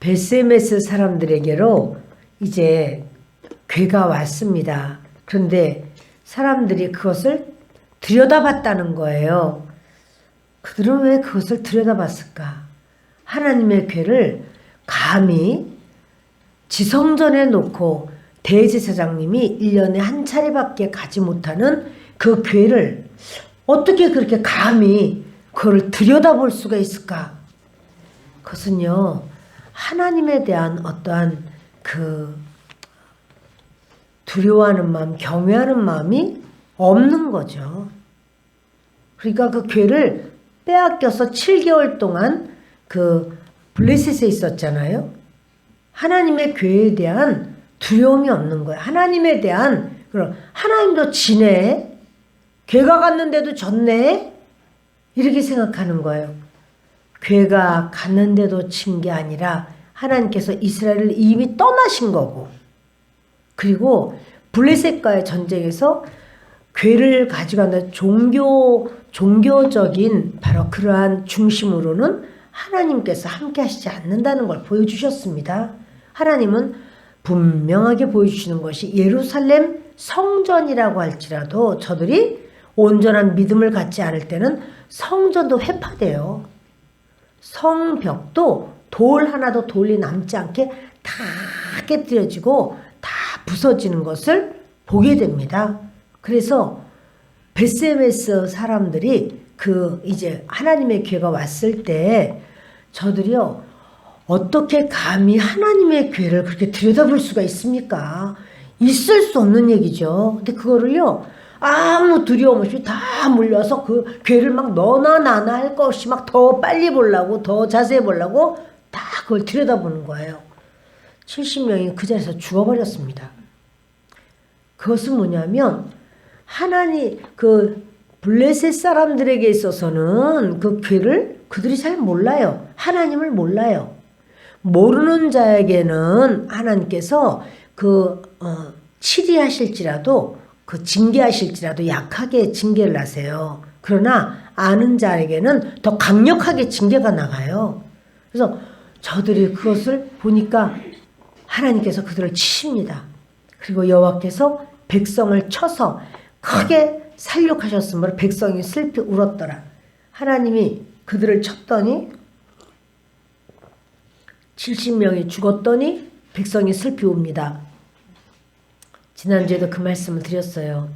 베세메스 사람들에게로 이제 괴가 왔습니다. 그런데 사람들이 그것을 들여다봤다는 거예요. 그들은 왜 그것을 들여다봤을까? 하나님의 괴를 감히 지성전에 놓고 대제사장님이 1년에 한 차례밖에 가지 못하는 그 괴를 어떻게 그렇게 감히 그걸 들여다볼 수가 있을까? 그것은요, 하나님에 대한 어떠한 그 두려워하는 마음, 경외하는 마음이 없는 거죠. 그러니까 그 괴를 빼앗겨서 7개월 동안 그 블레셋에 있었잖아요. 하나님의 괴에 대한 두려움이 없는 거예요. 하나님에 대한 그런 하나님도 지네, 괴가 갔는데도 졌네, 이렇게 생각하는 거예요. 괴가 갔는데도 진 게 아니라 하나님께서 이스라엘을 이미 떠나신 거고, 그리고 블레셋과의 전쟁에서 괴를 가져가는 종교적인 바로 그러한 중심으로는 하나님께서 함께 하시지 않는다는 걸 보여주셨습니다. 하나님은 분명하게 보여주시는 것이 예루살렘 성전이라고 할지라도 저들이 온전한 믿음을 갖지 않을 때는 성전도 회파돼요. 성벽도 돌 하나도 돌이 남지 않게 다 깨뜨려지고 다 부서지는 것을 보게 됩니다. 그래서 베세메스 사람들이 그 이제 하나님의 괴가 왔을 때 저들이요, 어떻게 감히 하나님의 괴를 그렇게 들여다볼 수가 있습니까? 있을 수 없는 얘기죠. 근데 그거를요, 아무 두려움 없이 다 몰려서 그 괴를 막 너나 나나 할 것 없이 막 더 빨리 보려고, 더 자세히 보려고 다 그걸 들여다보는 거예요. 70명이 그 자리에서 죽어버렸습니다. 그것은 뭐냐면 하나님 그 블레셋 사람들에게 있어서는 그 괴를 그들이 잘 몰라요. 하나님을 몰라요. 모르는 자에게는 하나님께서 치리하실지라도 그 징계하실지라도 약하게 징계를 하세요. 그러나 아는 자에게는 더 강력하게 징계가 나가요. 그래서 저들이 그것을 보니까 하나님께서 그들을 치십니다. 그리고 여호와께서 백성을 쳐서 크게 살육하셨으므로 백성이 슬피 울었더라. 하나님이 그들을 쳤더니 70명이 죽었더니 백성이 슬피 웁니다. 지난주에도 그 말씀을 드렸어요.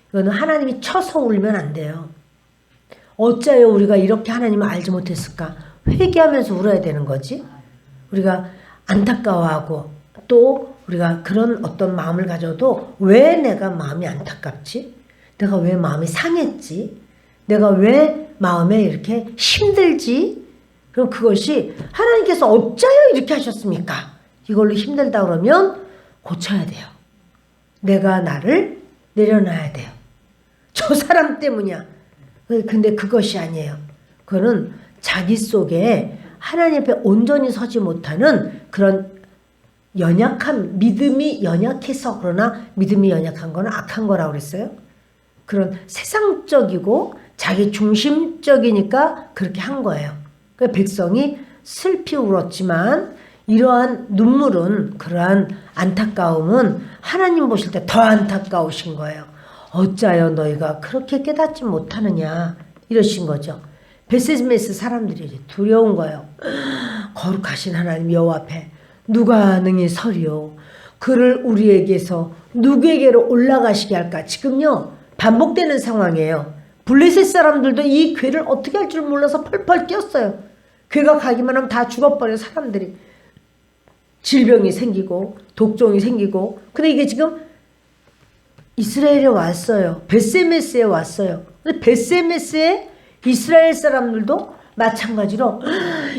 이거는 하나님이 쳐서 울면 안 돼요. 어째요 우리가 이렇게 하나님을 알지 못했을까? 회개하면서 울어야 되는 거지. 우리가 안타까워하고 또 우리가 그런 어떤 마음을 가져도 왜 내가 마음이 안타깝지? 내가 왜 마음이 상했지? 내가 왜 마음에 이렇게 힘들지? 그럼 그것이 하나님께서 어째요 이렇게 하셨습니까? 이걸로 힘들다 그러면 고쳐야 돼요. 내가 나를 내려놔야 돼요. 저 사람 때문이야. 근데 그것이 아니에요. 그거는 자기 속에 하나님 앞에 온전히 서지 못하는 그런 연약한, 믿음이 연약해서, 그러나 믿음이 연약한 거는 악한 거라고 그랬어요. 그런 세상적이고 자기 중심적이니까 그렇게 한 거예요. 그러니까 백성이 슬피 울었지만 이러한 눈물은, 그러한 안타까움은 하나님 보실 때 더 안타까우신 거예요. 어찌하여 너희가 그렇게 깨닫지 못하느냐 이러신 거죠. 베세메스 사람들이 두려운 거예요. 거룩하신 하나님 여호와 앞에 누가 능히 서리요? 그를 우리에게서 누구에게로 올라가시게 할까? 지금요 반복되는 상황이에요. 블레셋 사람들도 이 괴를 어떻게 할 줄 몰라서 펄펄 뛰었어요. 괴가 가기만 하면 다 죽어버려 사람들이. 질병이 생기고 독종이 생기고. 근데 이게 지금 이스라엘에 왔어요. 베세메스에 왔어요. 근데 베세메스에 이스라엘 사람들도 마찬가지로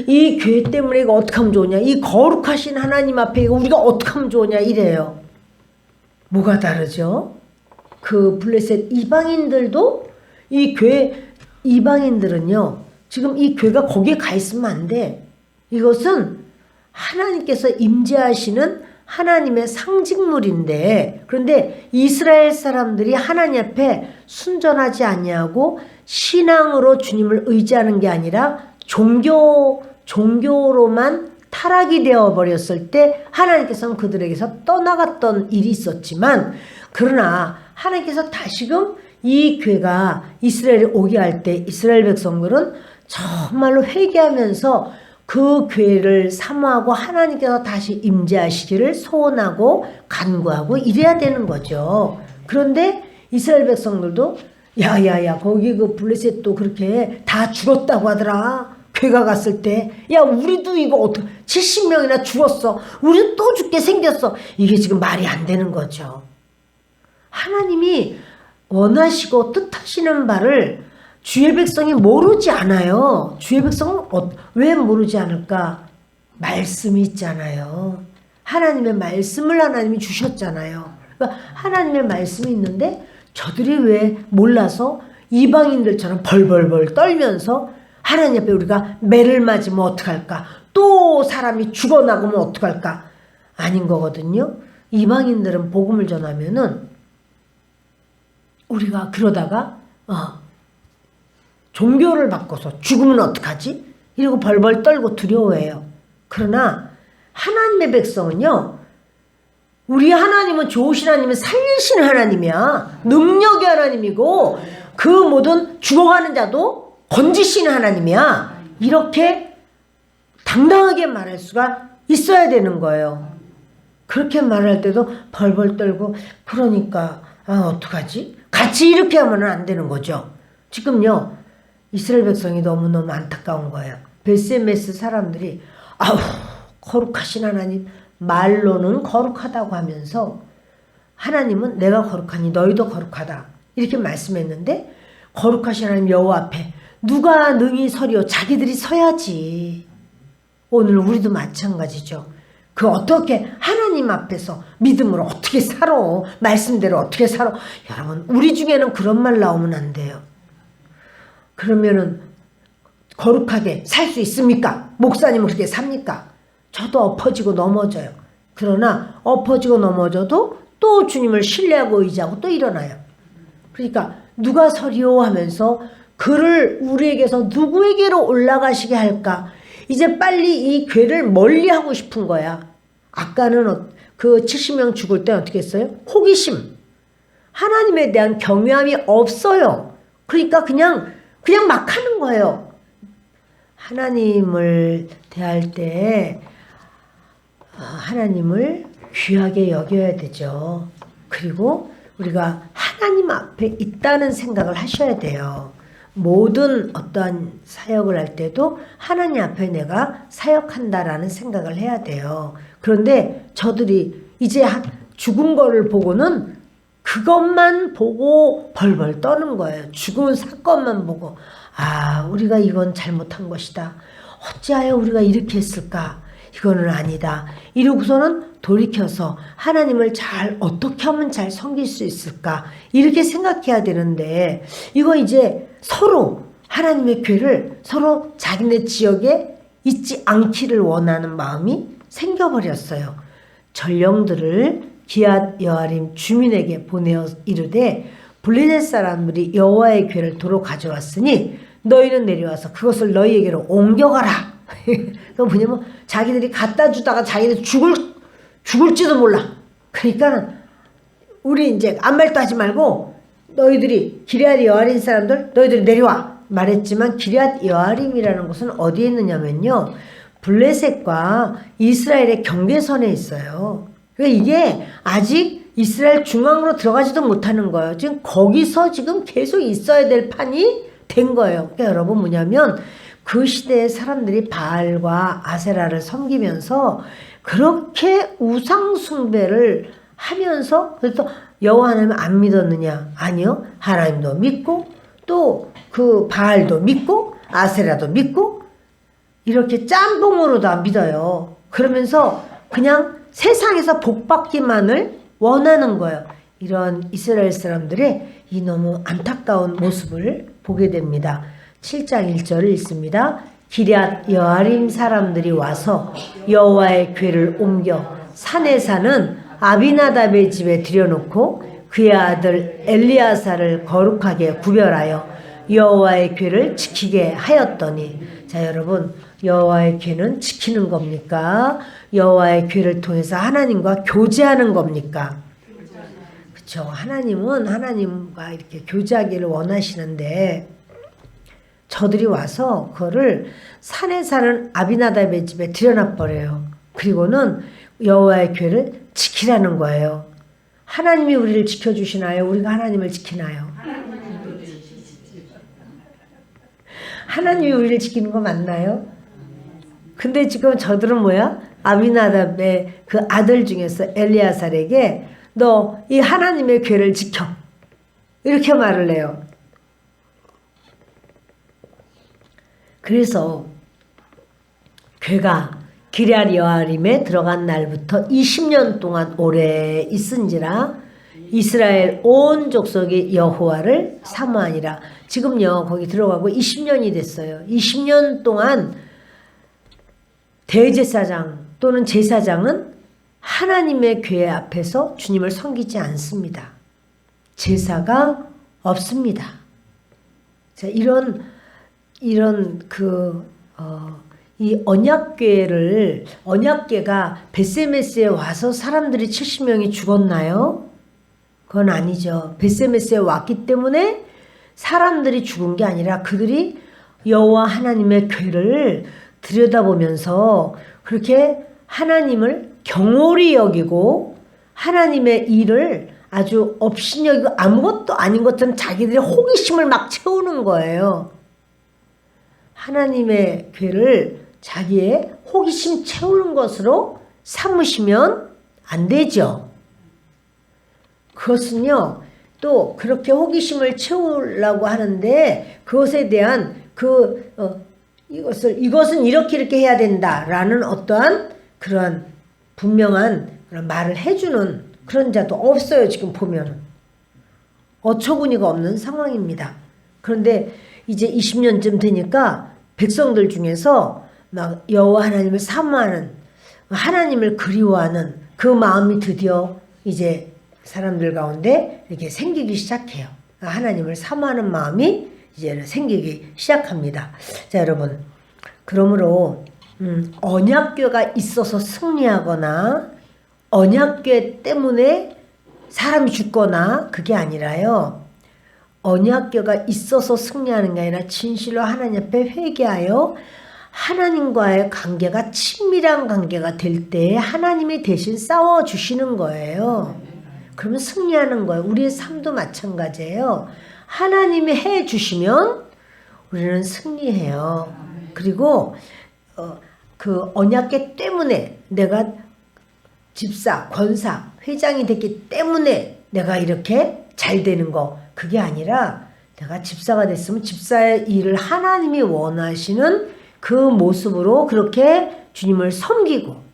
이 괴 때문에 이거 어떻게 하면 좋으냐, 이 거룩하신 하나님 앞에 이거 우리가 어떻게 하면 좋으냐 이래요. 뭐가 다르죠? 그 블레셋 이방인들도 이 괴, 이방인들은요 지금 이 괴가 거기에 가 있으면 안 돼. 이것은 하나님께서 임재하시는 하나님의 상징물인데, 그런데 이스라엘 사람들이 하나님 앞에 순전하지 아니하고 신앙으로 주님을 의지하는 게 아니라 종교로만 타락이 되어버렸을 때 하나님께서는 그들에게서 떠나갔던 일이 있었지만, 그러나 하나님께서 다시금 이 괴가 이스라엘에 오게 할 때 이스라엘 백성들은 정말로 회개하면서 그 괴를 사모하고 하나님께서 다시 임재하시기를 소원하고 간구하고 이래야 되는 거죠. 그런데 이스라엘 백성들도 야야야 거기 그 블레셋도 그렇게 다 죽었다고 하더라. 괴가 갔을 때 야 우리도 이거 어떻게 70명이나 죽었어. 우리도 또 죽게 생겼어. 이게 지금 말이 안 되는 거죠. 하나님이 원하시고 뜻하시는 바를 주의 백성이 모르지 않아요. 주의 백성은 왜 모르지 않을까? 말씀이 있잖아요. 하나님의 말씀을 하나님이 주셨잖아요. 그러니까 하나님의 말씀이 있는데 저들이 왜 몰라서 이방인들처럼 벌벌벌 떨면서 하나님 앞에 우리가 매를 맞으면 어떡할까? 또 사람이 죽어나가면 어떡할까? 아닌 거거든요. 이방인들은 복음을 전하면은 우리가 그러다가 종교를 바꿔서 죽으면 어떡하지? 이러고 벌벌 떨고 두려워해요. 그러나 하나님의 백성은요. 우리 하나님은 좋으신 하나님은 살리시는 하나님이야. 능력의 하나님이고 그 모든 죽어가는 자도 건지시는 하나님이야. 이렇게 당당하게 말할 수가 있어야 되는 거예요. 그렇게 말할 때도 벌벌 떨고 그러니까 어떡하지? 같이 이렇게 하면 안 되는 거죠. 지금요. 이스라엘 백성이 너무너무 안타까운 거예요. 베스메스 사람들이 아우 거룩하신 하나님 말로는 거룩하다고 하면서 하나님은 내가 거룩하니 너희도 거룩하다 이렇게 말씀했는데 거룩하신 하나님 여호와 앞에 누가 능히 서리요? 자기들이 서야지. 오늘 우리도 마찬가지죠. 그 어떻게 하나님 앞에서 믿음으로 어떻게 살아? 말씀대로 어떻게 살아? 여러분 우리 중에는 그런 말 나오면 안 돼요. 그러면은 거룩하게 살 수 있습니까? 목사님은 그렇게 삽니까? 저도 엎어지고 넘어져요. 그러나 엎어지고 넘어져도 또 주님을 신뢰하고 의지하고 또 일어나요. 그러니까 누가 서리오 하면서 그를 우리에게서 누구에게로 올라가시게 할까? 이제 빨리 이 괴를 멀리하고 싶은 거야. 아까는 그 70명 죽을 때 어떻게 했어요? 호기심. 하나님에 대한 경외함이 없어요. 그러니까 그냥 막 하는 거예요. 하나님을 대할 때 하나님을 귀하게 여겨야 되죠. 그리고 우리가 하나님 앞에 있다는 생각을 하셔야 돼요. 모든 어떠한 사역을 할 때도 하나님 앞에 내가 사역한다라는 생각을 해야 돼요. 그런데 저들이 이제 죽은 거를 보고는 그것만 보고 벌벌 떠는 거예요. 죽은 사건만 보고 우리가 이건 잘못한 것이다. 어찌하여 우리가 이렇게 했을까? 이거는 아니다. 이러고서는 돌이켜서 하나님을 어떻게 하면 잘 섬길 수 있을까? 이렇게 생각해야 되는데 이거 이제 서로 하나님의 괴를 서로 자기네 지역에 있지 않기를 원하는 마음이 생겨버렸어요. 전령들을 기앗 여아림 주민에게 보내어 이르되 블레셋 사람들이 여호와의 괴를 도로 가져왔으니 너희는 내려와서 그것을 너희에게로 옮겨가라. 그 뭐냐면 자기들이 갖다 주다가 자기들 죽을지도 몰라. 그러니까 우리 이제 아무 말도 하지 말고 너희들이 기럇 여아림 사람들 너희들이 내려와 말했지만 기럇 여아림이라는 곳은 어디에 있느냐면요. 블레셋과 이스라엘의 경계선에 있어요. 그러니까 이게 아직 이스라엘 중앙으로 들어가지도 못하는 거예요. 지금 거기서 지금 계속 있어야 될 판이 된 거예요. 그러니까 여러분 뭐냐면 그 시대의 사람들이 바알과 아세라를 섬기면서 그렇게 우상 숭배를 하면서 그래서 여호와 하나님 안 믿었느냐? 아니요. 하나님도 믿고 또 그 바알도 믿고 아세라도 믿고 이렇게 짬뽕으로 다 믿어요. 그러면서 그냥 세상에서 복받기만을 원하는 거예요. 이런 이스라엘 사람들의 이 너무 안타까운 모습을 보게 됩니다. 7장 1절을 읽습니다. 기럇 여아림 사람들이 와서 여호와의 궤를 옮겨 산에 사는 아비나답의 집에 들여놓고 그의 아들 엘리아사를 거룩하게 구별하여 여호와의 궤를 지키게 하였더니. 자, 여러분, 여호와의 궤는 지키는 겁니까? 여호와의 궤를 통해서 하나님과 교제하는 겁니까? 그렇죠. 하나님은 하나님과 이렇게 교제하기를 원하시는데 저들이 와서 그거를 산에 사는 아비나답의 집에 들여놔 버려요. 그리고는 여호와의 궤를 지키라는 거예요. 하나님이 우리를 지켜주시나요? 우리가 하나님을 지키나요? 하나님이 우리를 지키는 거 맞나요? 근데 지금 저들은 뭐야? 아비나답의 그 아들 중에서 엘리아살에게 너 이 하나님의 궤를 지켜. 이렇게 말을 해요. 그래서 궤가 기럇 여아림에 들어간 날부터 20년 동안 오래 있은지라 이스라엘 온 족속이 여호와를 사모하니라. 지금요 거기 들어가고 20년이 됐어요. 20년 동안 대제사장 또는 제사장은 하나님의 궤 앞에서 주님을 섬기지 않습니다. 제사가 없습니다. 자, 이 언약궤가 벳세메스에 와서 사람들이 70명이 죽었나요? 그건 아니죠. 벳세메스에 왔기 때문에 사람들이 죽은 게 아니라 그들이 여호와 하나님의 궤를 들여다보면서 그렇게 하나님을 경홀히 여기고 하나님의 일을 아주 업신여기고 아무것도 아닌 것처럼 자기들의 호기심을 막 채우는 거예요. 하나님의 궤를 자기의 호기심 채우는 것으로 삼으시면 안 되죠. 그것은요, 또 그렇게 호기심을 채우려고 하는데 그것에 대한 이것은 이렇게 해야 된다라는 어떠한 그런 분명한 그런 말을 해주는 그런 자도 없어요. 지금 보면 어처구니가 없는 상황입니다. 그런데 이제 20년쯤 되니까 백성들 중에서 막 여호와 하나님을 사모하는 하나님을 그리워하는 그 마음이 드디어 이제 사람들 가운데 이렇게 생기기 시작해요. 하나님을 사모하는 마음이 이제 생기기 시작합니다. 자, 여러분, 그러므로 언약궤가 있어서 승리하거나 언약궤 때문에 사람이 죽거나 그게 아니라요. 언약궤가 있어서 승리하는 게 아니라 진실로 하나님 앞에 회개하여 하나님과의 관계가 친밀한 관계가 될 때 하나님이 대신 싸워주시는 거예요. 그러면 승리하는 거예요. 우리의 삶도 마찬가지예요. 하나님이 해주시면 우리는 승리해요. 그리고 그 언약궤 때문에 내가 집사, 권사, 회장이 됐기 때문에 내가 이렇게 잘 되는 거 그게 아니라 내가 집사가 됐으면 집사의 일을 하나님이 원하시는 그 모습으로 그렇게 주님을 섬기고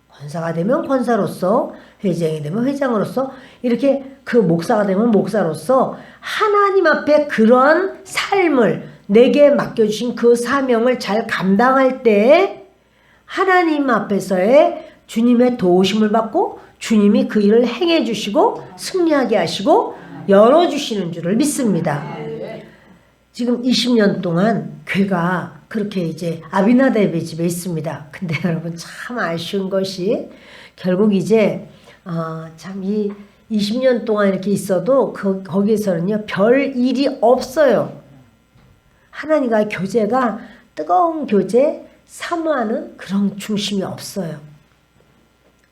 권사가 되면 권사로서 회장이 되면 회장으로서 이렇게 그 목사가 되면 목사로서 하나님 앞에 그러한 삶을 내게 맡겨주신 그 사명을 잘 감당할 때 하나님 앞에서의 주님의 도우심을 받고 주님이 그 일을 행해 주시고 승리하게 하시고 열어주시는 줄을 믿습니다. 지금 20년 동안 궤가 그렇게 이제 아비나답의 집에 있습니다. 근데 여러분 참 아쉬운 것이 결국 이제 참 이 20년 동안 이렇게 있어도 거기에서는요 별 일이 없어요. 하나님과 교제가 뜨거운 교제 사모하는 그런 중심이 없어요.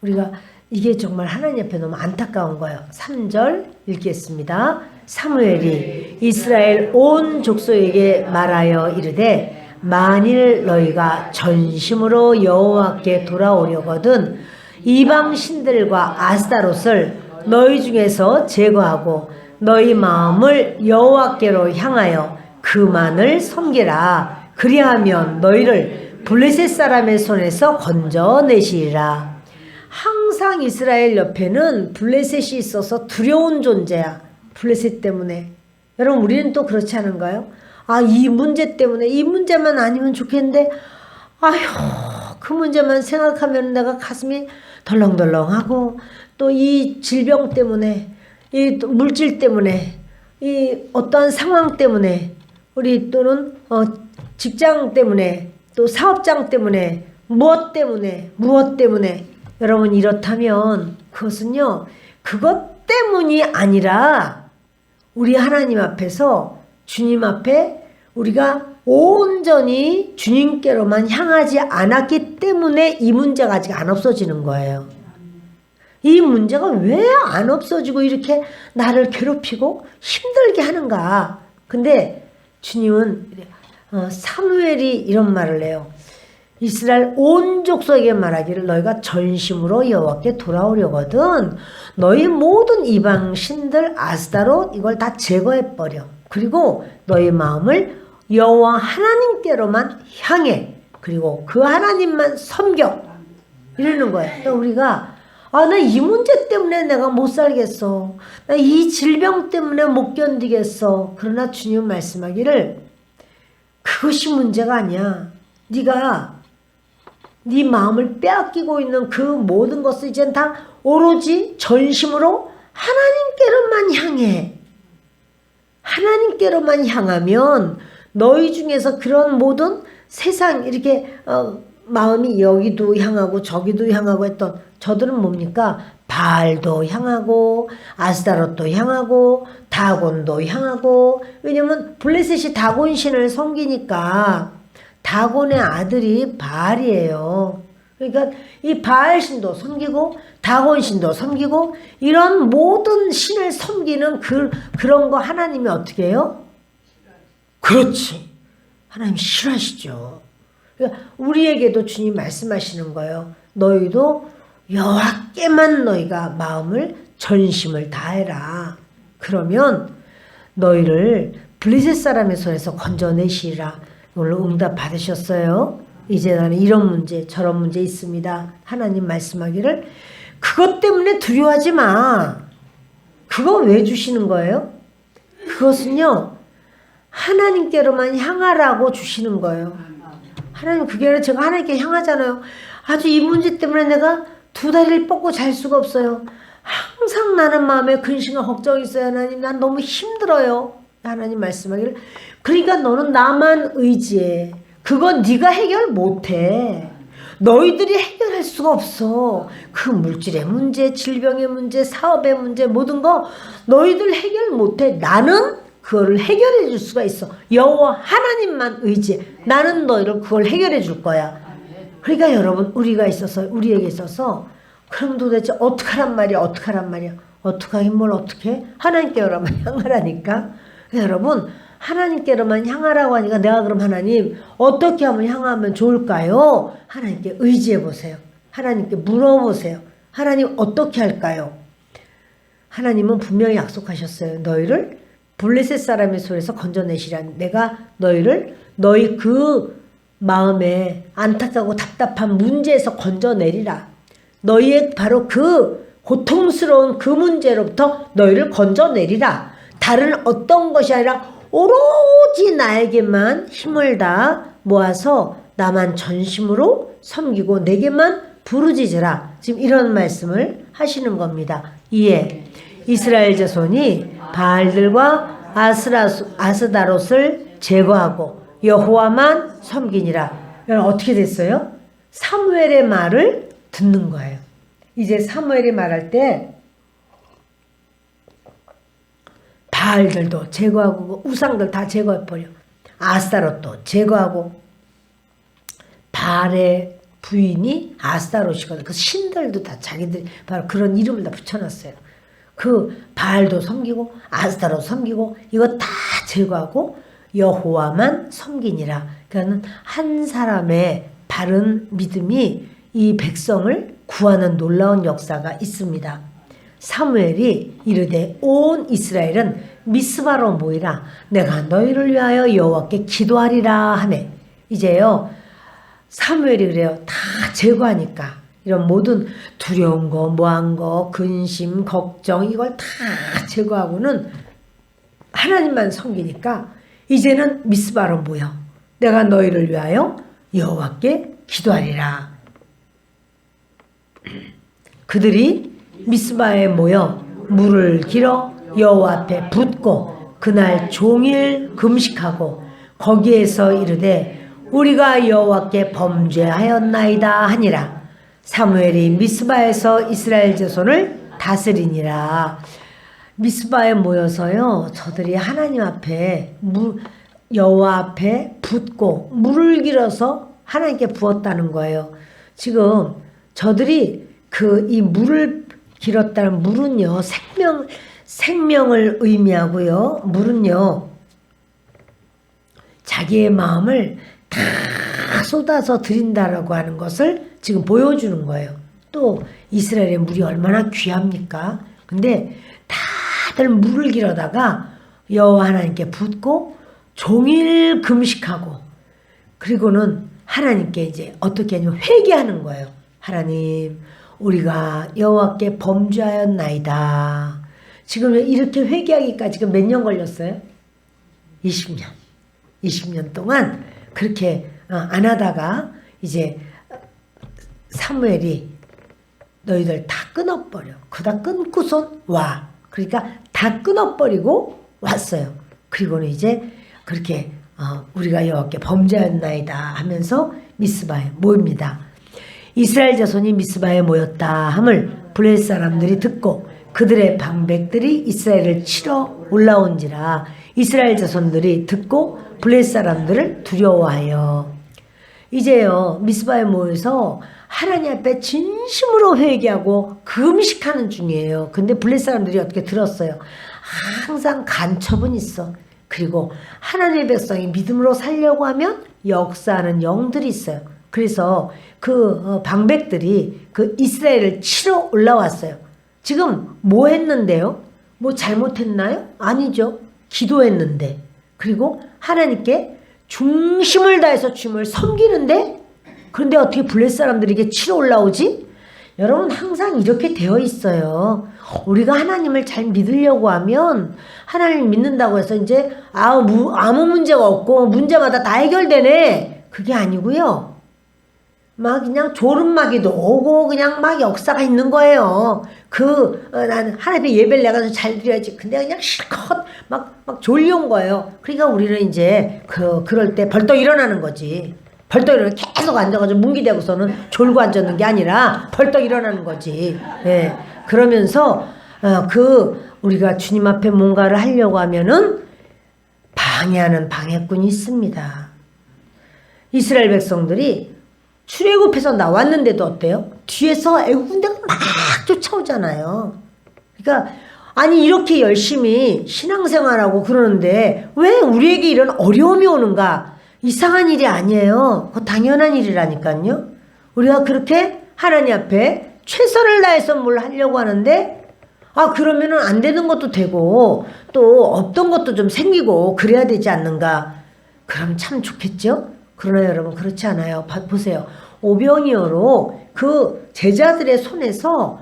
우리가 이게 정말 하나님 앞에 너무 안타까운 거예요. 3절 읽겠습니다. 사무엘이 이스라엘 온 족속에게 말하여 이르되 만일 너희가 전심으로 여호와께 돌아오려거든 이방 신들과 아스타롯을 너희 중에서 제거하고 너희 마음을 여호와께로 향하여 그만을 섬기라. 그리하면 너희를 블레셋 사람의 손에서 건져내시리라. 항상 이스라엘 옆에는 블레셋이 있어서 두려운 존재야. 블레셋 때문에. 여러분 우리는 또 그렇지 않은가요? 이 문제 때문에 이 문제만 아니면 좋겠는데 아휴 그 문제만 생각하면 내가 가슴이 덜렁덜렁하고 또 이 질병 때문에 이 물질 때문에 이 어떠한 상황 때문에 우리 또는 직장 때문에 또 사업장 때문에 무엇 때문에 여러분 이렇다면 그것은요 그것 때문이 아니라 우리 하나님 앞에서 주님 앞에 우리가 온전히 주님께로만 향하지 않았기 때문에 이 문제가 아직 안 없어지는 거예요. 이 문제가 왜 안 없어지고 이렇게 나를 괴롭히고 힘들게 하는가. 근데 주님은 사무엘이 이런 말을 해요. 이스라엘 온 족속에게 말하기를 너희가 전심으로 여호와께 돌아오려거든 너희 모든 이방 신들 아스다롯 이걸 다 제거해버려. 그리고 너희 마음을 여호와 하나님께로만 향해. 그리고 그 하나님만 섬겨. 이러는 거예요. 그러니까 우리가 나 이 문제 때문에 내가 못 살겠어. 나 이 질병 때문에 못 견디겠어. 그러나 주님 말씀하기를 그것이 문제가 아니야. 네가 네 마음을 빼앗기고 있는 그 모든 것을 이젠 다 오로지 전심으로 하나님께로만 향해. 하나님께로만 향하면 너희 중에서 그런 모든 세상 이렇게 마음이 여기도 향하고 저기도 향하고 했던 저들은 뭡니까? 바알도 향하고 아스다롯도 향하고 다곤도 향하고 왜냐면 블레셋이 다곤 신을 섬기니까 다곤의 아들이 바알이에요. 그러니까 이 바알 신도 섬기고 다곤 신도 섬기고 이런 모든 신을 섬기는 그런 거 하나님이 어떻게 해요? 그렇지. 하나님 싫어하시죠. 그러니까 우리에게도 주님 말씀하시는 거예요. 너희도 여호와께만 너희가 마음을 전심을 다해라. 그러면 너희를 블레셋 사람의 손에서 건져내시리라. 오늘 응답 받으셨어요? 이제 나는 이런 문제 저런 문제 있습니다. 하나님 말씀하기를 그것 때문에 두려워하지 마. 그거 왜 주시는 거예요? 그것은요 하나님께로만 향하라고 주시는 거예요. 하나님 그게 아니라 제가 하나님께 향하잖아요. 아주 이 문제 때문에 내가 두 다리를 뻗고 잘 수가 없어요. 항상 나는 마음에 근심과 걱정이 있어요. 하나님 난 너무 힘들어요. 하나님 말씀하기를 그러니까 너는 나만 의지해. 그건 네가 해결 못해. 너희들이 해결할 수가 없어. 그 물질의 문제, 질병의 문제, 사업의 문제 모든 거 너희들 해결 못해. 나는 그거를 해결해 줄 수가 있어. 여호와 하나님만 의지해. 나는 너희를 그걸 해결해 줄 거야. 그러니까 여러분 우리에게 있어서 그럼 도대체 어떡하란 말이야. 어떡하긴 뭘 어떡해. 하나님께로만 향하라니까. 여러분 하나님께로만 향하라고 하니까 내가 그럼 하나님 어떻게 하면 향하면 좋을까요? 하나님께 의지해 보세요. 하나님께 물어보세요. 하나님 어떻게 할까요? 하나님은 분명히 약속하셨어요. 너희를 블레셋 사람의 손에서 건져내시라. 내가 너희를 너희 그 마음에 안타깝고 답답한 문제에서 건져내리라. 너희의 바로 그 고통스러운 그 문제로부터 너희를 건져내리라. 다른 어떤 것이 아니라 오로지 나에게만 힘을 다 모아서 나만 전심으로 섬기고 내게만 부르짖으라. 지금 이런 말씀을 하시는 겁니다. 이에 이스라엘 자손이 바알들과 아스다롯을 제거하고 여호와만 섬기니라. 여러분 어떻게 됐어요? 사무엘의 말을 듣는 거예요. 이제 사무엘이 말할 때 바알들도 제거하고 우상들 다 제거해버려. 아스다롯도 제거하고 바알의 부인이 아스다롯이거든. 그 신들도 다 자기들이 바로 그런 이름을 다 붙여놨어요. 그 바알도 섬기고 아스다롯 섬기고 이거 다 제거하고 여호와만 섬기니라. 그러니까 한 사람의 바른 믿음이 이 백성을 구하는 놀라운 역사가 있습니다. 사무엘이 이르되 온 이스라엘은 미스바로 모이라. 내가 너희를 위하여 여호와께 기도하리라 하매. 이제요 사무엘이 그래요. 다 제거하니까 이런 모든 두려운 거, 뭐한 거, 근심, 걱정 이걸 다 제거하고는 하나님만 섬기니까 이제는 미스바로 모여. 내가 너희를 위하여 여호와께 기도하리라. 그들이 미스바에 모여 물을 길어 여호와 앞에 붓고 그날 종일 금식하고 거기에서 이르되 우리가 여호와께 범죄하였나이다 하니라. 사무엘이 미스바에서 이스라엘 자손을 다스리니라. 미스바에 모여서요, 저들이 하나님 앞에 여호와 앞에 붓고 물을 길어서 하나님께 부었다는 거예요. 지금 저들이 이 물을 길었다는 물은요, 생명을 의미하고요. 물은요, 자기의 마음을 다 쏟아서 드린다라고 하는 것을 지금 보여주는 거예요. 또 이스라엘의 물이 얼마나 귀합니까? 근데 다들 물을 길어다가 여호와 하나님께 붓고 종일 금식하고, 그리고는 하나님께 이제 어떻게 하냐면 회개하는 거예요. 하나님, 우리가 여호와께 범죄하였나이다. 지금 이렇게 회개하기까지 지금 몇 년 걸렸어요? 20년. 20년 동안 그렇게 안 하다가 이제 사무엘이 너희들 다 끊어버려. 그다 끊고선 와. 그러니까 다 끊어버리고 왔어요. 그리고는 이제 그렇게 우리가 여호와께 범죄하였나이다 하면서 미스바에 모입니다. 이스라엘 자손이 미스바에 모였다 함을 블레셋 사람들이 듣고 그들의 방백들이 이스라엘을 치러 올라온지라. 이스라엘 자손들이 듣고 블레셋 사람들을 두려워하여. 이제요, 미스바에 모여서 하나님 앞에 진심으로 회개하고 금식하는 중이에요. 근데 블레셋 사람들이 어떻게 들었어요? 항상 간첩은 있어. 그리고 하나님의 백성이 믿음으로 살려고 하면 역사하는 영들이 있어요. 그래서 방백들이 이스라엘을 치러 올라왔어요. 지금 뭐 했는데요? 뭐 잘못했나요? 아니죠. 기도했는데. 그리고 하나님께 중심을 다해서 주님을 섬기는데, 그런데 어떻게 블레셋 사람들에게 치러 올라오지? 여러분, 항상 이렇게 되어 있어요. 우리가 하나님을 잘 믿으려고 하면 하나님 믿는다고 해서 이제 아무 문제가 없고 문제마다 다 해결되네. 그게 아니고요. 막 그냥 졸음마귀도 오고 그냥 막 역사가 있는 거예요. 나는 하나님의 예배를 내가 잘 드려야지. 근데 그냥 실컷 막 졸려온 거예요. 그러니까 우리는 이제 그럴 때 벌떡 일어나는 거지. 벌떡 일어나 계속 앉아가지고 뭉기대고서는 졸고 앉았는 게 아니라 벌떡 일어나는 거지. 예. 그러면서 우리가 주님 앞에 뭔가를 하려고 하면은 방해하는 방해꾼이 있습니다. 이스라엘 백성들이 출애굽해서 나왔는데도 어때요? 뒤에서 애국군대가 막 쫓아오잖아요. 그러니까 아니 이렇게 열심히 신앙생활하고 그러는데 왜 우리에게 이런 어려움이 오는가? 이상한 일이 아니에요. 그거 당연한 일이라니까요. 우리가 그렇게 하나님 앞에 최선을 다해서 뭘 하려고 하는데 그러면은 안 되는 것도 되고 또 없던 것도 좀 생기고 그래야 되지 않는가? 그럼 참 좋겠죠? 그러나 여러분 그렇지 않아요. 보세요. 오병이어로 그 제자들의 손에서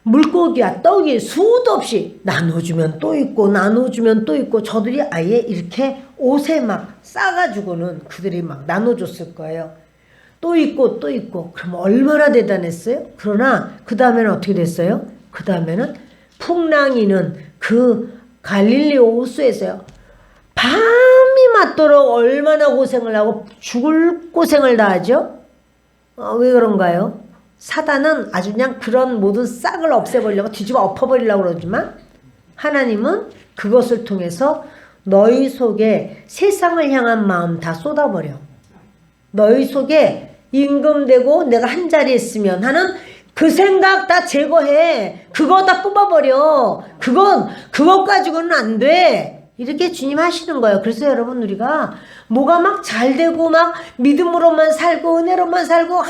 물고기와 떡이 수도 없이 나눠주면 또 있고 나눠주면 또 있고 저들이 아예 이렇게 옷에 막 싸가지고는 그들이 막 나눠줬을 거예요. 또 있고 또 있고. 그럼 얼마나 대단했어요? 그러나 그 다음에는 어떻게 됐어요? 그 다음에는 풍랑이는 그 갈릴리 호수에서요. 밤이 맞도록 얼마나 고생을 하고 죽을 고생을 다 하죠? 왜 그런가요? 사단은 아주 그냥 그런 모든 싹을 없애버리려고 뒤집어 엎어버리려고 그러지만 하나님은 그것을 통해서 너희 속에 세상을 향한 마음 다 쏟아버려. 너희 속에 임금되고 내가 한 자리에 있으면 하는 그 생각 다 제거해. 그거 다 뽑아버려. 그것 가지고는 안 돼. 이렇게 주님 하시는 거예요. 그래서 여러분 우리가 뭐가 막 잘 되고 막 믿음으로만 살고 은혜로만 살고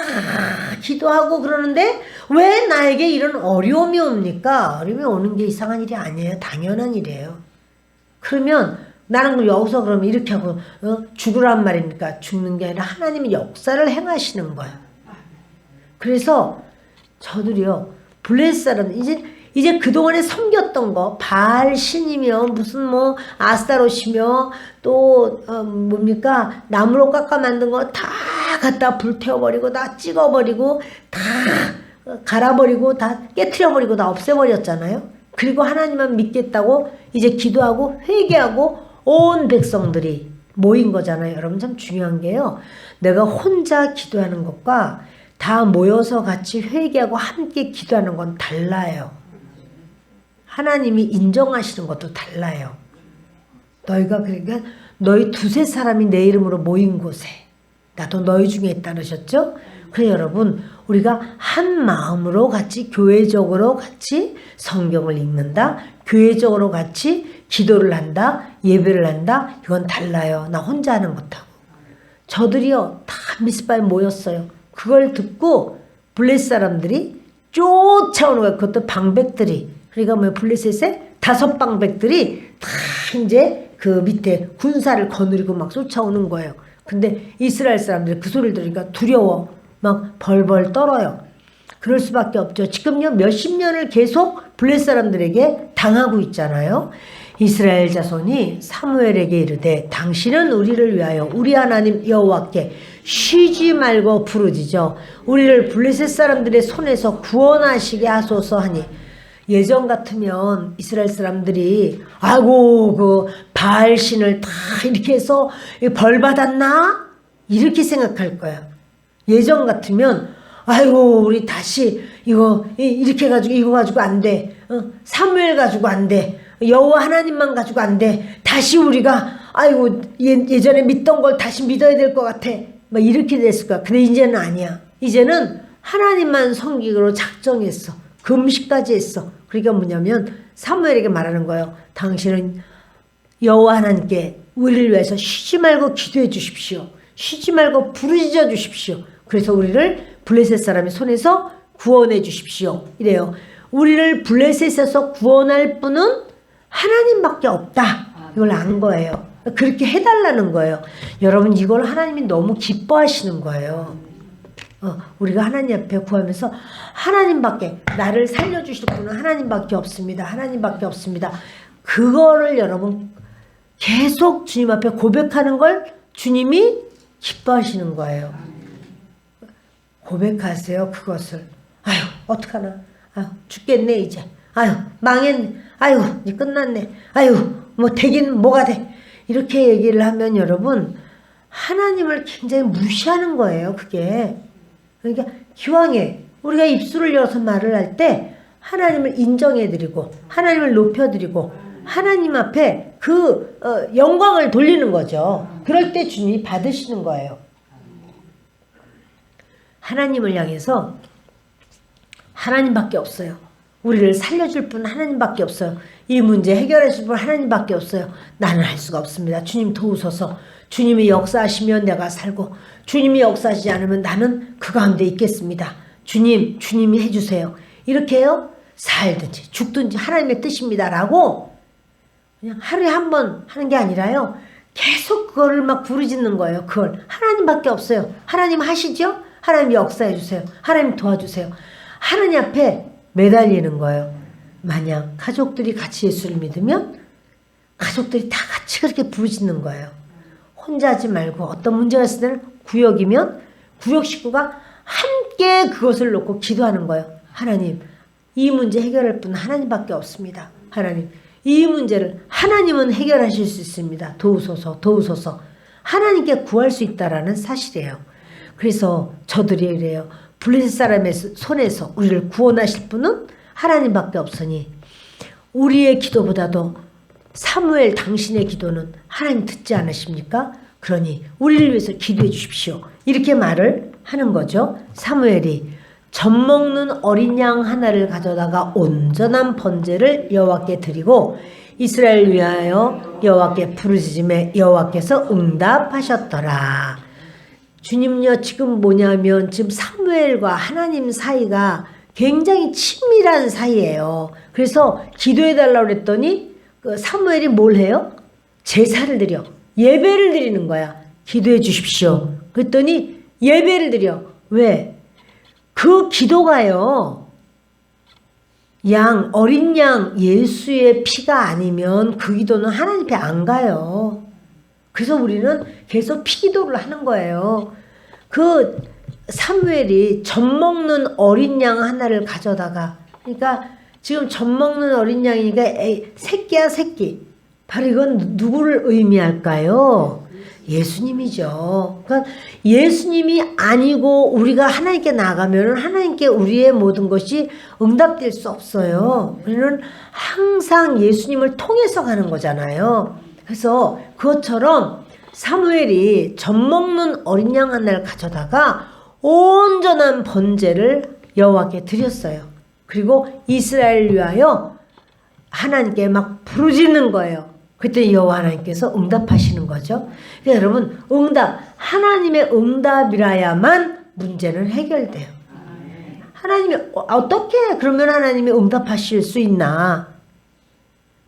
기도하고 그러는데 왜 나에게 이런 어려움이 옵니까? 어려움이 오는 게 이상한 일이 아니에요. 당연한 일이에요. 그러면 나는 여기서 그러면 이렇게 하고 죽으란 말입니까? 죽는 게 아니라 하나님이 역사를 행하시는 거예요. 그래서 저들이요. 블레셋 사람 이제 그동안에 섬겼던 거 바알 신이며 무슨 뭐 아스타롯이며 또 뭡니까 나무로 깎아 만든 거 다 갖다 불태워버리고 다 찍어버리고 다 갈아버리고 다 깨트려버리고 다 없애버렸잖아요. 그리고 하나님만 믿겠다고 이제 기도하고 회개하고 온 백성들이 모인 거잖아요. 여러분 참 중요한 게요. 내가 혼자 기도하는 것과 다 모여서 같이 회개하고 함께 기도하는 건 달라요. 하나님이 인정하시는 것도 달라요. 너희가 그러니까 너희 두세 사람이 내 이름으로 모인 곳에 나도 너희 중에 있다 그러셨죠? 그래 여러분 우리가 한 마음으로 같이 교회적으로 같이 성경을 읽는다. 교회적으로 같이 기도를 한다. 예배를 한다. 이건 달라요. 나 혼자 하는 것하고. 저들이요 다 미스바에 모였어요. 그걸 듣고 블레셋 사람들이 쫓아오는 거예요. 그것도 방백들이. 그러니까 뭐 블레셋의 5 방백들이 다 이제 그 밑에 군사를 거느리고 막 쫓아오는 거예요. 근데 이스라엘 사람들이 그 소리를 들으니까 두려워. 막 벌벌 떨어요. 그럴 수밖에 없죠. 지금요 몇십 년을 계속 블레셋 사람들에게 당하고 있잖아요. 이스라엘 자손이 사무엘에게 이르되 당신은 우리를 위하여 우리 하나님 여호와께 쉬지 말고 부르짖어 우리를 블레셋 사람들의 손에서 구원하시게 하소서 하니 예전 같으면 이스라엘 사람들이 아이고 그 바알신을 다 이렇게 해서 벌 받았나? 이렇게 생각할 거야. 예전 같으면 아이고 우리 다시 이거 이렇게 가지고 이거 가지고 안 돼. 사무엘 가지고 안 돼. 여호와 하나님만 가지고 안 돼. 다시 우리가 아이고 예전에 믿던 걸 다시 믿어야 될 것 같아. 막 이렇게 됐을 거야. 근데 이제는 아니야. 이제는 하나님만 섬기기로 작정했어. 금식까지 했어. 그러니까 뭐냐면 사무엘에게 말하는 거예요. 당신은 여호와 하나님께 우리를 위해서 쉬지 말고 기도해 주십시오. 쉬지 말고 부르짖어 주십시오. 그래서 우리를 블레셋 사람의 손에서 구원해 주십시오. 이래요. 우리를 블레셋에서 구원할 분은 하나님밖에 없다. 이걸 안 거예요. 그렇게 해달라는 거예요. 여러분 이걸 하나님이 너무 기뻐하시는 거예요. 우리가 하나님 앞에 구하면서 하나님밖에 나를 살려주실 분은 하나님밖에 없습니다. 하나님밖에 없습니다. 그거를 여러분 계속 주님 앞에 고백하는 걸 주님이 기뻐하시는 거예요. 고백하세요. 그것을. 아유 어떡하나. 아유 죽겠네 이제. 아유 망했네. 아유 이제 끝났네. 아유 뭐 되긴 뭐가 돼. 이렇게 얘기를 하면 여러분 하나님을 굉장히 무시하는 거예요. 그게. 그러니까 기왕에 우리가 입술을 열어서 말을 할 때 하나님을 인정해드리고 하나님을 높여드리고 하나님 앞에 그 영광을 돌리는 거죠. 그럴 때 주님이 받으시는 거예요. 하나님을 향해서 하나님밖에 없어요. 우리를 살려줄 분 하나님밖에 없어요. 이 문제 해결하실 분 하나님밖에 없어요. 나는 할 수가 없습니다. 주님 도우소서. 주님이 역사하시면 내가 살고 주님이 역사하시지 않으면 나는 그 가운데 있겠습니다. 주님이 해주세요. 이렇게 해요. 살든지 죽든지 하나님의 뜻입니다. 라고 그냥 하루에 한 번 하는 게 아니라요. 계속 그거를 막 부르짖는 거예요. 그걸 하나님밖에 없어요. 하나님 하시죠? 하나님 역사해 주세요. 하나님 도와주세요. 하나님 앞에 매달리는 거예요. 만약 가족들이 같이 예수를 믿으면 가족들이 다 같이 그렇게 부르짖는 거예요. 혼자 하지 말고 어떤 문제가 있을 때는 구역이면 구역 식구가 함께 그것을 놓고 기도하는 거예요. 하나님 이 문제 해결할 분은 하나님밖에 없습니다. 하나님 이 문제를 하나님은 해결하실 수 있습니다. 도우소서 도우소서. 하나님께 구할 수 있다라는 사실이에요. 그래서 저들이 이래요. 블레셋 사람의 손에서 우리를 구원하실 분은 하나님밖에 없으니 우리의 기도보다도 사무엘 당신의 기도는 하나님 듣지 않으십니까? 그러니 우리를 위해서 기도해 주십시오. 이렇게 말을 하는 거죠. 사무엘이 젖먹는 어린 양 하나를 가져다가 온전한 번제를 여호와께 드리고 이스라엘 위하여 여호와께 부르짖음에 여호와께서 응답하셨더라. 주님요 지금 뭐냐면 지금 사무엘과 하나님 사이가 굉장히 친밀한 사이예요. 그래서 기도해달라고 그랬더니 그 사무엘이 뭘 해요? 제사를 드려. 예배를 드리는 거야. 기도해 주십시오. 그랬더니 예배를 드려. 왜? 그 기도가요. 어린 양 예수의 피가 아니면 그 기도는 하나님 앞에 안 가요. 그래서 우리는 계속 피기도를 하는 거예요. 그 사무엘이 젖먹는 어린 양 하나를 가져다가 그러니까 지금 젖먹는 어린 양이니까 새끼야 새끼. 바로 이건 누구를 의미할까요? 예수님이죠. 그러니까 예수님이 아니고 우리가 하나님께 나가면 하나님께 우리의 모든 것이 응답될 수 없어요. 우리는 항상 예수님을 통해서 가는 거잖아요. 그래서 그것처럼 사무엘이 젖먹는 어린 양 하나를 가져다가 온전한 번제를 여호와께 드렸어요. 그리고 이스라엘을 위하여 하나님께 막 부르짖는 거예요. 그때 여호와 하나님께서 응답하시는 거죠. 그러니까 여러분, 하나님의 응답이라야만 문제는 해결돼요. 하나님이 어떻게 그러면 하나님이 응답하실 수 있나?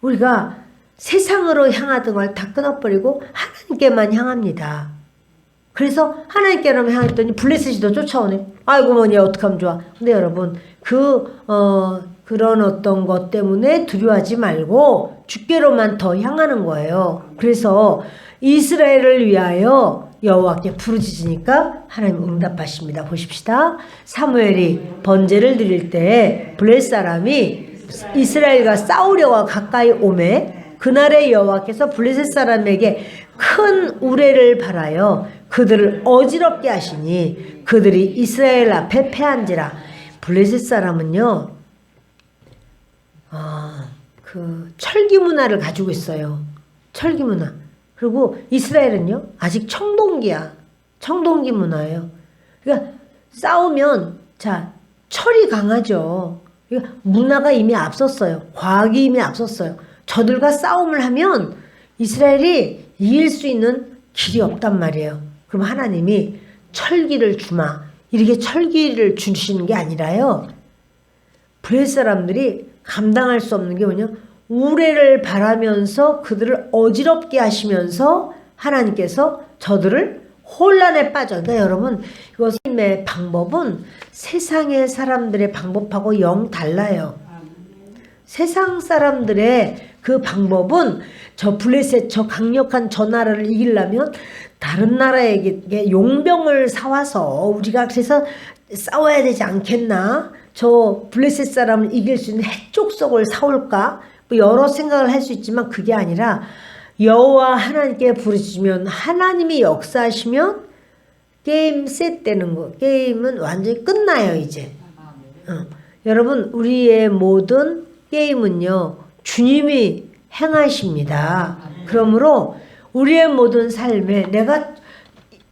우리가 세상으로 향하던 걸 다 끊어버리고 하나님께만 향합니다. 그래서 하나님께만 향했더니 블레셋이 더 쫓아오네. 아이고 뭐니 어떡하면 좋아. 근데 여러분 그런 어떤 것 때문에 두려워하지 말고 주께로만 더 향하는 거예요. 그래서 이스라엘을 위하여 여호와께 부르짖으니까 하나님 응답하십니다. 보십시다. 사무엘이 번제를 드릴 때 블레셋 사람이 이스라엘과 싸우려고 가까이 오매 그날에 여호와께서 블레셋 사람에게 큰 우레를 발하여 그들을 어지럽게 하시니 그들이 이스라엘 앞에 패한지라. 블레셋 사람은요 그 철기 문화를 가지고 있어요. 철기 문화. 그리고 이스라엘은요 아직 청동기야. 청동기 문화예요. 그러니까 싸우면 철이 강하죠. 그러니까 문화가 이미 앞섰어요. 과학이 이미 앞섰어요. 저들과 싸움을 하면 이스라엘이 이길 수 있는 길이 없단 말이에요. 그럼 하나님이 철기를 주마. 이렇게 철기를 주시는 게 아니라요. 블레셋 사람들이 감당할 수 없는 게 뭐냐? 우레를 바라면서 그들을 어지럽게 하시면서 하나님께서 저들을 혼란에 빠져. 그러니까 여러분, 이것의 방법은 세상의 사람들의 방법하고 영 달라요. 세상 사람들의 그 방법은 저 블레셋, 저 강력한 저 나라를 이기려면 다른 나라에게 용병을 사와서 우리가 그래서 싸워야 되지 않겠나? 저 블레셋 사람을 이길 수 있는 해족석을 사올까? 뭐 여러 생각을 할 수 있지만 그게 아니라 여호와 하나님께 부르짖으면 하나님이 역사하시면 게임 셋되는 거. 게임은 완전히 끝나요 이제. 여러분 우리의 모든 게임은요 주님이 행하십니다. 그러므로 우리의 모든 삶에 내가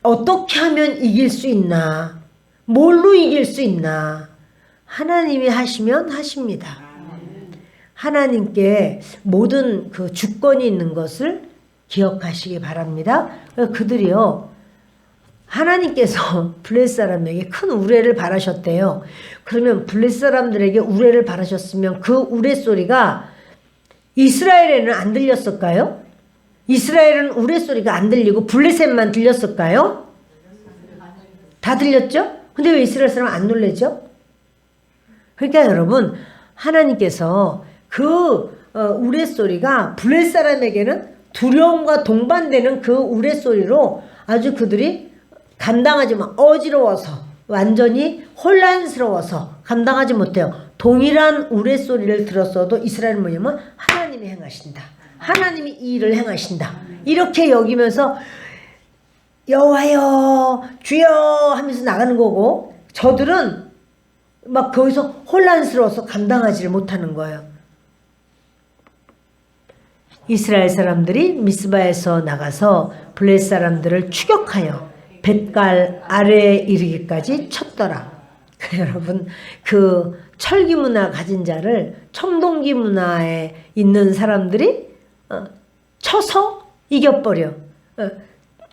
어떻게 하면 이길 수 있나? 뭘로 이길 수 있나? 하나님이 하시면 하십니다. 하나님께 모든 그 주권이 있는 것을 기억하시기 바랍니다. 그들이요 하나님께서 블레셋 사람에게 큰 우레를 바라셨대요. 그러면 블레셋 사람들에게 우레를 바라셨으면 그 우레 소리가 이스라엘에는 안 들렸을까요? 이스라엘은 우레 소리가 안 들리고 블레셋만 들렸을까요? 다 들렸죠? 근데 왜 이스라엘 사람은 안 놀래죠? 그러니까 여러분 하나님께서 그 우레 소리가 블레셋 사람에게는 두려움과 동반되는 그 우레 소리로 아주 그들이 감당하지 못, 어지러워서 완전히 혼란스러워서 감당하지 못해요. 동일한 우레 소리를 들었어도 이스라엘은 뭐냐면 하나님이 행하신다. 하나님이 이 일을 행하신다. 이렇게 여기면서 여호와여 주여 하면서 나가는 거고 저들은 막 거기서 혼란스러워서 감당하지를 못하는 거예요. 이스라엘 사람들이 미스바에서 나가서 블레셋 사람들을 추격하여 벳갈 아래에 이르기까지 쳤더라. 여러분 그 철기 문화 가진 자를 청동기 문화에 있는 사람들이 쳐서 이겨버려.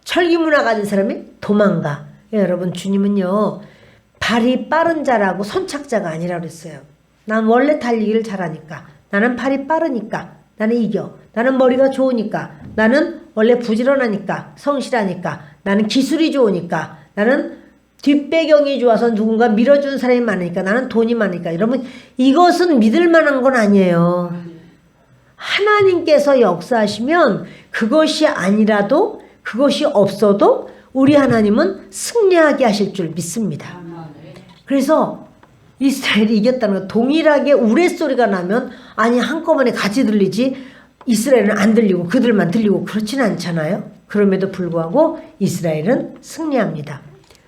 철기 문화 가진 사람이 도망가. 여러분 주님은요 발이 빠른 자라고 선착자가 아니라 그랬어요. 난 원래 달리기를 잘하니까, 나는 발이 빠르니까 나는 이겨. 나는 머리가 좋으니까, 나는 원래 부지런하니까, 성실하니까, 나는 기술이 좋으니까, 나는 뒷배경이 좋아서 누군가 밀어주는 사람이 많으니까, 나는 돈이 많으니까. 여러분 이것은 믿을 만한 건 아니에요. 하나님께서 역사하시면 그것이 아니라도 그것이 없어도 우리 하나님은 승리하게 하실 줄 믿습니다. 그래서 이스라엘이 이겼다는 거 동일하게 우레소리가 나면 아니 한꺼번에 같이 들리지 이스라엘은 안 들리고 그들만 들리고 그렇지는 않잖아요. 그럼에도 불구하고 이스라엘은 승리합니다.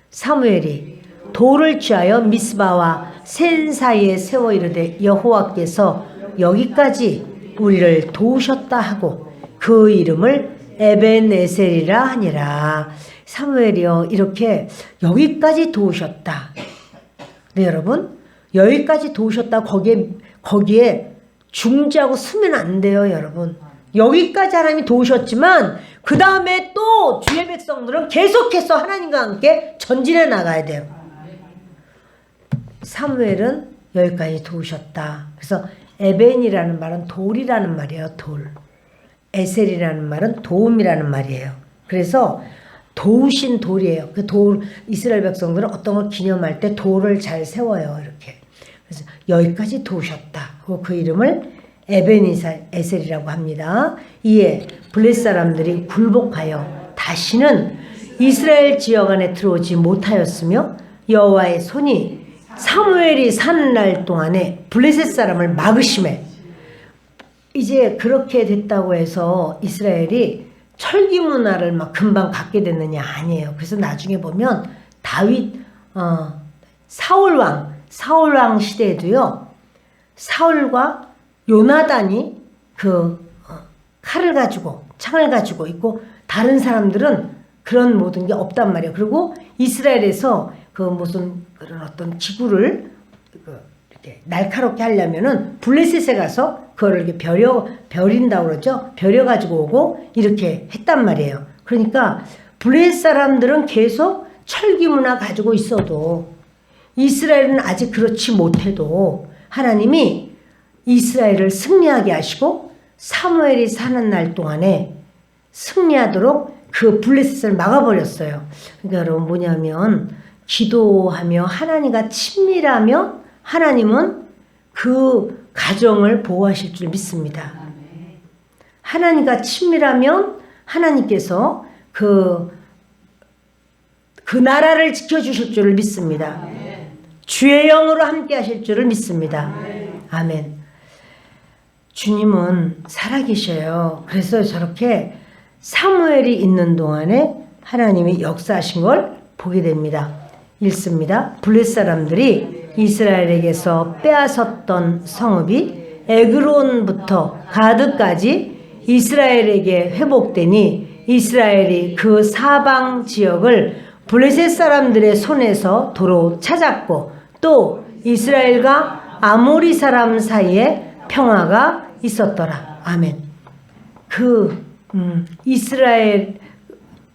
사무엘이 돌을 취하여 미스바와 센 사이에 세워 이르되 여호와께서 여기까지 우리를 도우셨다 하고 그 이름을 에벤에셀이라 하니라. 사무엘이요 이렇게 여기까지 도우셨다. 네 여러분 여기까지 도우셨다. 거기에 중지하고 쓰면 안 돼요 여러분. 여기까지 하나님이 도우셨지만 그 다음에 또 주의 백성들은 계속해서 하나님과 함께 전진해 나가야 돼요. 사무엘은 여기까지 도우셨다. 그래서 에벤이라는 말은 돌이라는 말이에요. 돌. 에셀이라는 말은 도움이라는 말이에요. 그래서 도우신 돌이에요. 그 돌, 이스라엘 백성들은 어떤 걸 기념할 때 돌을 잘 세워요. 이렇게. 그래서 여기까지 도우셨다. 그 이름을 에벤에셀이라고 합니다. 이에 블레셋 사람들이 굴복하여 다시는 이스라엘 지역 안에 들어오지 못하였으며 여호와의 손이 사무엘이 사는 날 동안에 블레셋 사람을 막으심에 이제 그렇게 됐다고 해서 이스라엘이 철기 문화를 막 금방 갖게 됐느냐 아니에요. 그래서 나중에 보면 다윗 사울왕 시대에도요. 사울과 요나단이 칼을 가지고 창을 가지고 있고 다른 사람들은 그런 모든 게 없단 말이에요. 그리고 이스라엘에서 무슨 그런 어떤 기구를 이렇게 날카롭게 하려면은 블레셋에 가서 그거를 이렇게 벼린다고 그러죠. 벼려 가지고 오고 이렇게 했단 말이에요. 그러니까 블레셋 사람들은 계속 철기 문화 가지고 있어도 이스라엘은 아직 그렇지 못해도 하나님이 이스라엘을 승리하게 하시고 사무엘이 사는 날 동안에 승리하도록 그 블레셋을 막아버렸어요. 그러니까 여러분 뭐냐면 기도하며 하나님과 친밀하며 하나님은 그 가정을 보호하실 줄 믿습니다. 하나님과 친밀하면 하나님께서 그 나라를 지켜주실 줄을 믿습니다. 주의 영으로 함께 하실 줄을 믿습니다. 아멘. 주님은 살아계셔요. 그래서 저렇게 사무엘이 있는 동안에 하나님이 역사하신 걸 보게 됩니다. 읽습니다. 블레셋 사람들이 이스라엘에게서 빼앗았던 성읍이 에그론부터 가드까지 이스라엘에게 회복되니 이스라엘이 그 사방 지역을 블레셋 사람들의 손에서 도로 찾았고 또 이스라엘과 아모리 사람 사이에 평화가 있었더라. 아멘.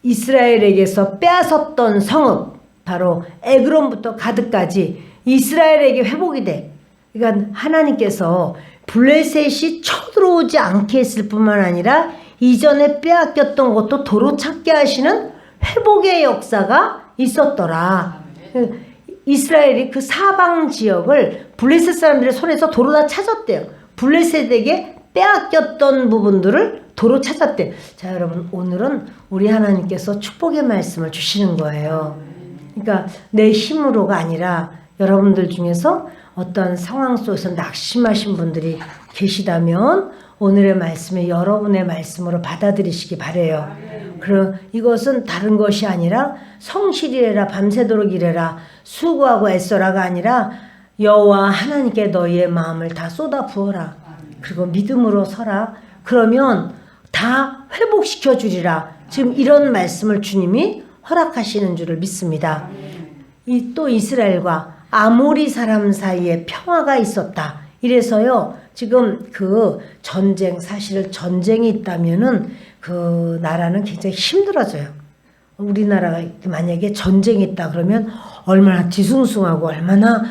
이스라엘에게서 빼앗았던 성읍 바로 에그론부터 가드까지 이스라엘에게 회복이 돼. 그러니까 하나님께서 블레셋이 쳐들어오지 않게 했을 뿐만 아니라 이전에 빼앗겼던 것도 도로 찾게 하시는 회복의 역사가 있었더라. 이스라엘이 그 사방 지역을 블레셋 사람들의 손에서 도로 다 찾았대요. 블레셋에게 빼앗겼던 부분들을 도로 찾았대. 자 여러분 오늘은 우리 하나님께서 축복의 말씀을 주시는 거예요. 그러니까 내 힘으로가 아니라 여러분들 중에서 어떤 상황 속에서 낙심하신 분들이 계시다면 오늘의 말씀을 여러분의 말씀으로 받아들이시기 바래요. 그럼 이것은 다른 것이 아니라 성실이래라 밤새도록 일해라 수고하고 애써라가 아니라 여호와 하나님께 너희의 마음을 다 쏟아 부어라. 그리고 믿음으로 서라. 그러면 다 회복시켜 주리라. 지금 이런 말씀을 주님이 허락하시는 줄을 믿습니다. 또 이스라엘과 아모리 사람 사이에 평화가 있었다. 이래서요. 지금 그 전쟁 사실 전쟁이 있다면은 그 나라는 굉장히 힘들어져요. 우리나라가 만약에 전쟁이 있다 그러면 얼마나 뒤숭숭하고 얼마나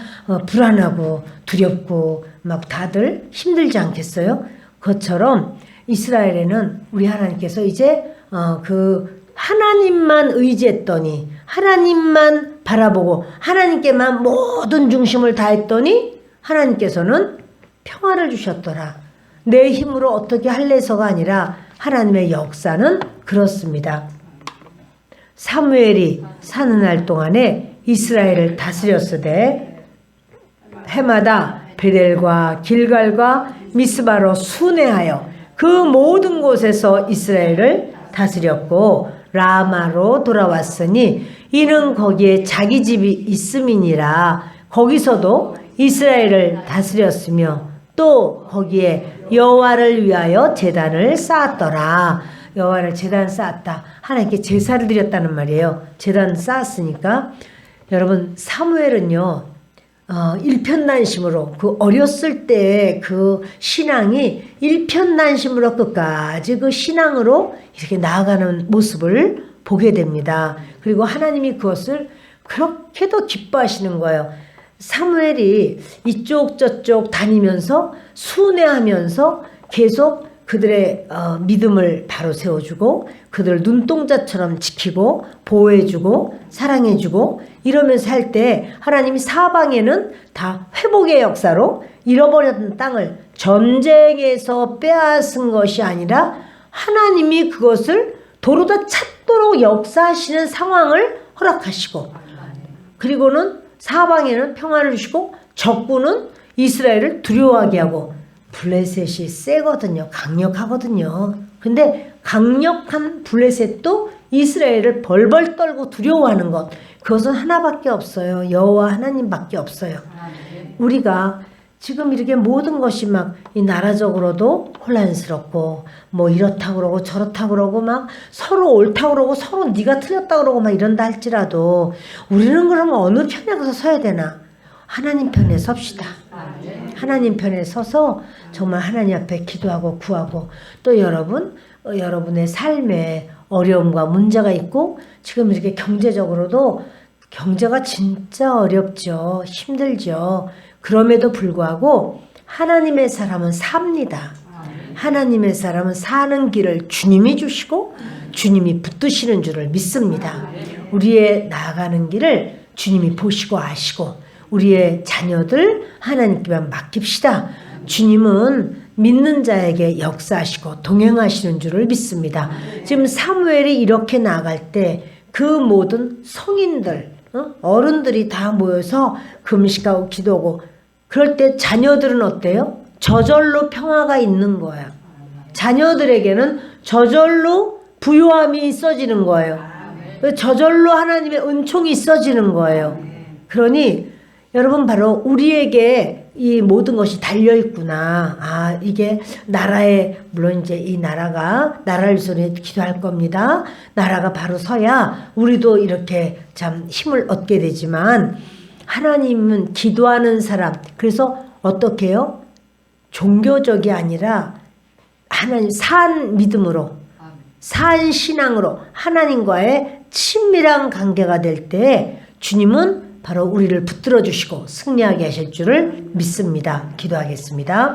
불안하고 두렵고 막 다들 힘들지 않겠어요? 그것처럼 이스라엘에는 우리 하나님께서 이제 그 하나님만 의지했더니 하나님만 바라보고 하나님께만 모든 중심을 다했더니 하나님께서는 평화를 주셨더라. 내 힘으로 어떻게 할래서가 아니라 하나님의 역사는 그렇습니다. 사무엘이 사는 날 동안에 이스라엘을 다스렸으되 해마다 베델과 길갈과 미스바로 순회하여 그 모든 곳에서 이스라엘을 다스렸고 라마로 돌아왔으니 이는 거기에 자기 집이 있음이니라. 거기서도 이스라엘을 다스렸으며 또 거기에 여호와를 위하여 제단을 쌓았더라. 여호와를 제단 쌓았다. 하나님께 제사를 드렸다는 말이에요. 제단 쌓았으니까 여러분 사무엘은요 일편단심으로 그 어렸을 때 그 신앙이 일편단심으로 끝까지 그 신앙으로 이렇게 나아가는 모습을 보게 됩니다. 그리고 하나님이 그것을 그렇게도 기뻐하시는 거예요. 사무엘이 이쪽 저쪽 다니면서 순회하면서 계속 그들의 믿음을 바로 세워주고 그들을 눈동자처럼 지키고 보호해주고 사랑해주고 이러면서 할 때 하나님이 사방에는 다 회복의 역사로 잃어버렸던 땅을 전쟁에서 빼앗은 것이 아니라 하나님이 그것을 도로다 찾도록 역사하시는 상황을 허락하시고 그리고는 사방에는 평화를 주시고 적군은 이스라엘을 두려워하게 하고 블레셋이 세거든요. 강력하거든요. 근데 강력한 블레셋도 이스라엘을 벌벌 떨고 두려워하는 것 그것은 하나밖에 없어요. 여호와 하나님밖에 없어요. 우리가 지금 이렇게 모든 것이 막 이 나라적으로도 혼란스럽고 뭐 이렇다 그러고 저렇다 그러고 막 서로 옳다 그러고 서로 네가 틀렸다 그러고 막 이런다 할지라도 우리는 그러면 어느 편에 가서 서야 되나? 하나님 편에 섭시다. 하나님 편에 서서 정말 하나님 앞에 기도하고 구하고 또 여러분의 삶에 어려움과 문제가 있고 지금 이렇게 경제적으로도 경제가 진짜 어렵죠. 힘들죠. 그럼에도 불구하고 하나님의 사람은 삽니다. 하나님의 사람은 사는 길을 주님이 주시고 주님이 붙드시는 줄을 믿습니다. 우리의 나아가는 길을 주님이 보시고 아시고 우리의 자녀들 하나님께만 맡깁시다. 주님은 믿는 자에게 역사하시고 동행하시는 줄을 믿습니다. 지금 사무엘이 이렇게 나아갈 때 그 모든 성인들 어른들이 다 모여서 금식하고 기도하고 그럴 때 자녀들은 어때요? 저절로 평화가 있는 거예요. 자녀들에게는 저절로 부요함이 있어지는 거예요. 저절로 하나님의 은총이 있어지는 거예요. 그러니 여러분 바로 우리에게 이 모든 것이 달려있구나. 아, 이게 나라에, 물론 이제 이 나라를 위해서 기도할 겁니다. 나라가 바로 서야 우리도 이렇게 참 힘을 얻게 되지만 하나님은 기도하는 사람, 그래서 어떻게 해요? 종교적이 아니라 하나님 산 믿음으로, 산 신앙으로 하나님과의 친밀한 관계가 될 때 주님은 바로 우리를 붙들어 주시고 승리하게 하실 줄을 믿습니다. 기도하겠습니다.